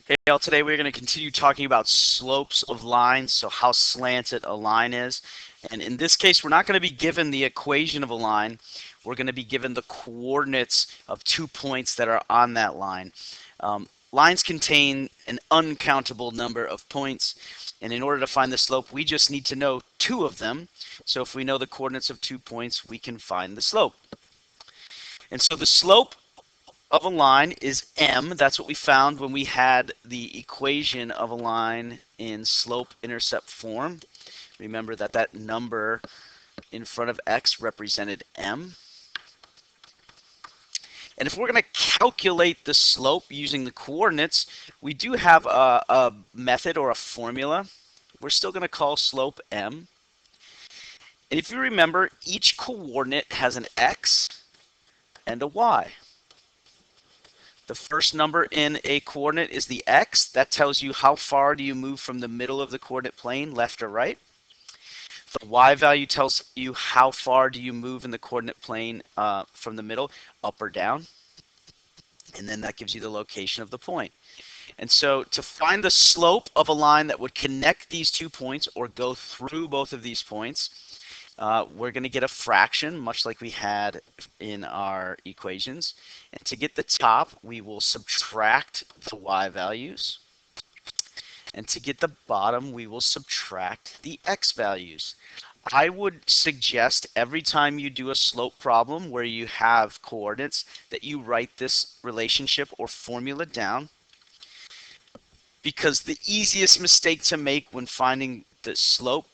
Hey, y'all, today we're going to continue talking about slopes of lines, so how slanted a line is. And in this case, we're not going to be given the equation of a line. We're going to be given the coordinates of 2 points that are on that line. Lines contain an uncountable number of points, and in order to find the slope, we just need to know 2 of them. So if we know the coordinates of 2 points, we can find the slope. And so the slope of a line is m. That's what we found when we had the equation of a line in slope-intercept form. Remember that that number in front of x represented m. And if we're going to calculate the slope using the coordinates, we do have a method or a formula. We're still going to call slope m. And if you remember, each coordinate has an x and a y. The first number in a coordinate is the x. That tells you how far do you move from the middle of the coordinate plane, left or right. The y value tells you how far do you move in the coordinate plane from the middle, up or down. And then that gives you the location of the point. And so to find the slope of a line that would connect these 2 points or go through both of these points, we're going to get a fraction, much like we had in our equations. And to get the top, we will subtract the y values. And to get the bottom, we will subtract the x values. I would suggest every time you do a slope problem where you have coordinates that you write this relationship or formula down, because the easiest mistake to make when finding the slope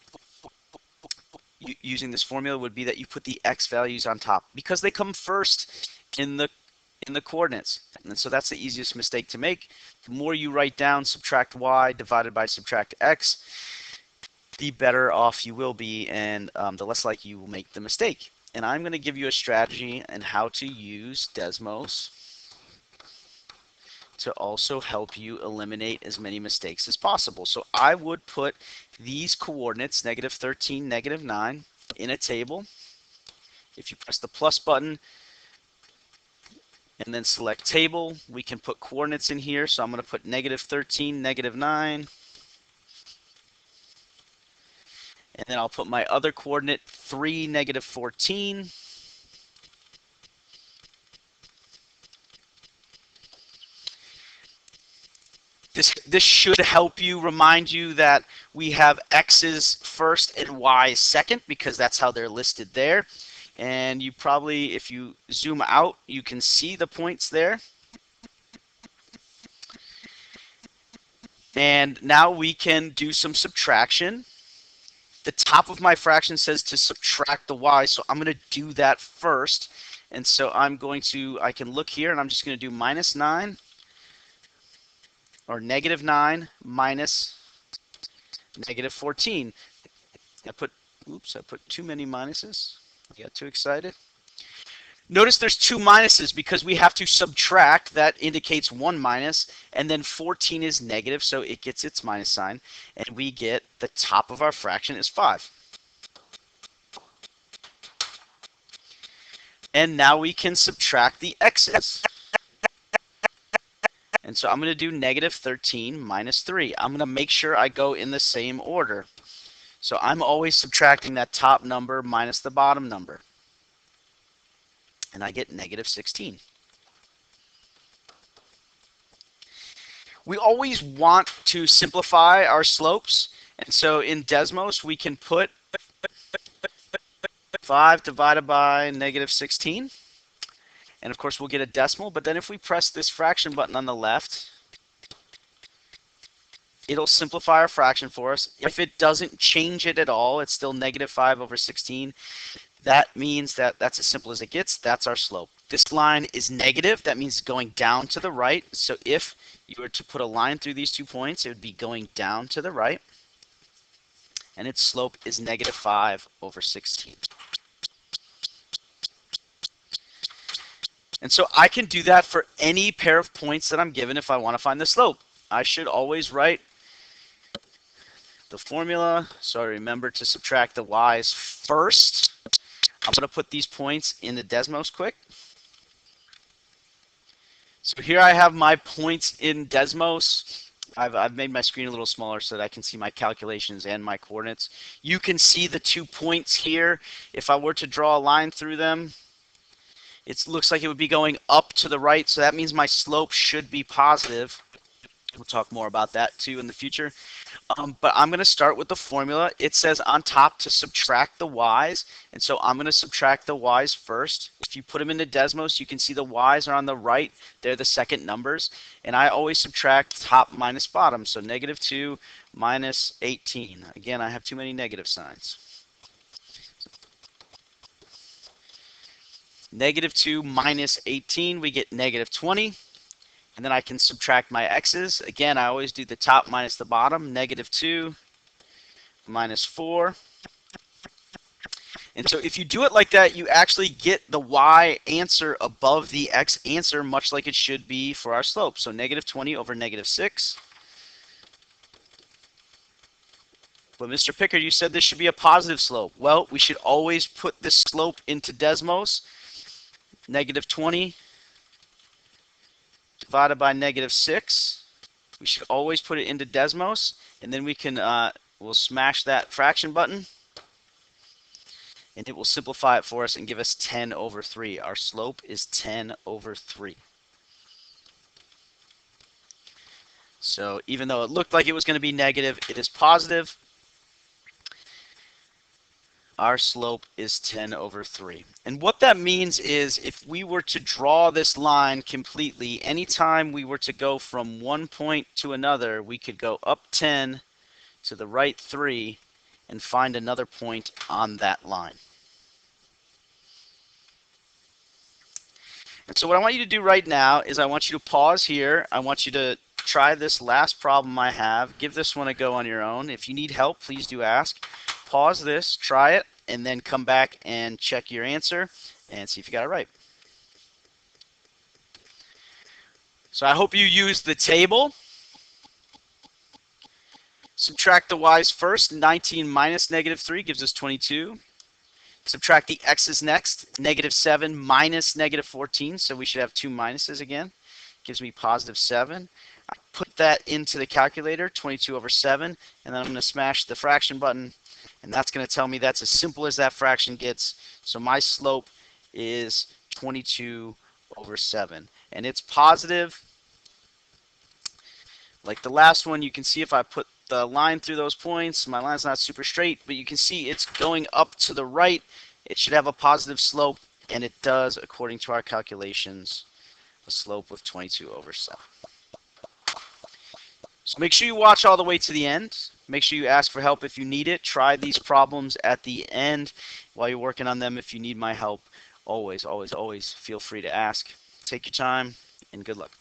using this formula would be that you put the x values on top because they come first in the coordinates. And so that's the easiest mistake to make. The more you write down subtract y divided by subtract x, the better off you will be, and the less likely you will make the mistake. And I'm going to give you a strategy and how to use Desmos to also help you eliminate as many mistakes as possible. So I would put these coordinates, -13, -9, in a table. If you press the plus button and then select table, we can put coordinates in here. So I'm going to put -13, -9. And then I'll put my other coordinate, 3, -14. This should help you, remind you that we have x's first and y's second because that's how they're listed there. And you probably, if you zoom out, you can see the points there. And now we can do some subtraction. The top of my fraction says to subtract the y, so I'm going to do that first. And so I'm going to, I can look here and I'm just going to do -9 or -9 minus -14. I put too many minuses. I got too excited. Notice there's 2 minuses because we have to subtract. That indicates 1 minus, and then 14 is negative, so it gets its minus sign, and we get the top of our fraction is 5. And now we can subtract the x's. And so I'm going to do -13 minus 3. I'm going to make sure I go in the same order. So I'm always subtracting that top number minus the bottom number. And I get -16. We always want to simplify our slopes. And so in Desmos, we can put 5 divided by -16. And of course, we'll get a decimal. But then if we press this fraction button on the left, it'll simplify our fraction for us. If it doesn't change it at all, it's still -5/16. That means that that's as simple as it gets. That's our slope. This line is negative. That means going down to the right. So if you were to put a line through these 2 points, it would be going down to the right. And its slope is -5/16. And so I can do that for any pair of points that I'm given if I want to find the slope. I should always write the formula. So I remember to subtract the y's first. I'm going to put these points in the Desmos quick. So here I have my points in Desmos. I've made my screen a little smaller so that I can see my calculations and my coordinates. You can see the 2 points here. If I were to draw a line through them, it looks like it would be going up to the right, so that means my slope should be positive. We'll talk more about that too in the future. But I'm going to start with the formula. It says on top to subtract the y's, and so I'm going to subtract the y's first. If you put them into Desmos, you can see the y's are on the right. They're the second numbers, and I always subtract top minus bottom, so -2 minus 18. Again, I have too many negative signs. -2 minus 18, we get -20. And then I can subtract my x's. Again, I always do the top minus the bottom. -2 minus 4. And so if you do it like that, you actually get the y answer above the x answer, much like it should be for our slope. So -20 over -6. But Mr. Pickard, you said this should be a positive slope. Well, we should always put this slope into Desmos. -20 divided by -6. We should always put it into Desmos, and then we can we'll smash that fraction button, and it will simplify it for us and give us 10 over 3. Our slope is 10 over 3. So even though it looked like it was going to be negative, it is positive. Our slope is 10 over 3. And what that means is if we were to draw this line completely, anytime we were to go from one point to another, we could go up 10 to the right 3 and find another point on that line. And so what I want you to do right now is I want you to pause here. I want you to try this last problem I have. Give this one a go on your own. If you need help, please do ask. Pause this, try it, and then come back and check your answer and see if you got it right. So I hope you used the table. Subtract the y's first. 19 minus -3 gives us 22. Subtract the x's next. -7 minus -14, so we should have 2 minuses again. Gives me +7. I put that into the calculator, 22 over 7, and then I'm going to smash the fraction button, and that's going to tell me that's as simple as that fraction gets. So my slope is 22 over 7, and it's positive. Like the last one, you can see if I put the line through those points, my line's not super straight, but you can see it's going up to the right. It should have a positive slope, and it does, according to our calculations, a slope of 22 over 7. So make sure you watch all the way to the end. Make sure you ask for help if you need it. Try these problems at the end while you're working on them. If you need my help, always, always, always feel free to ask. Take your time, and good luck.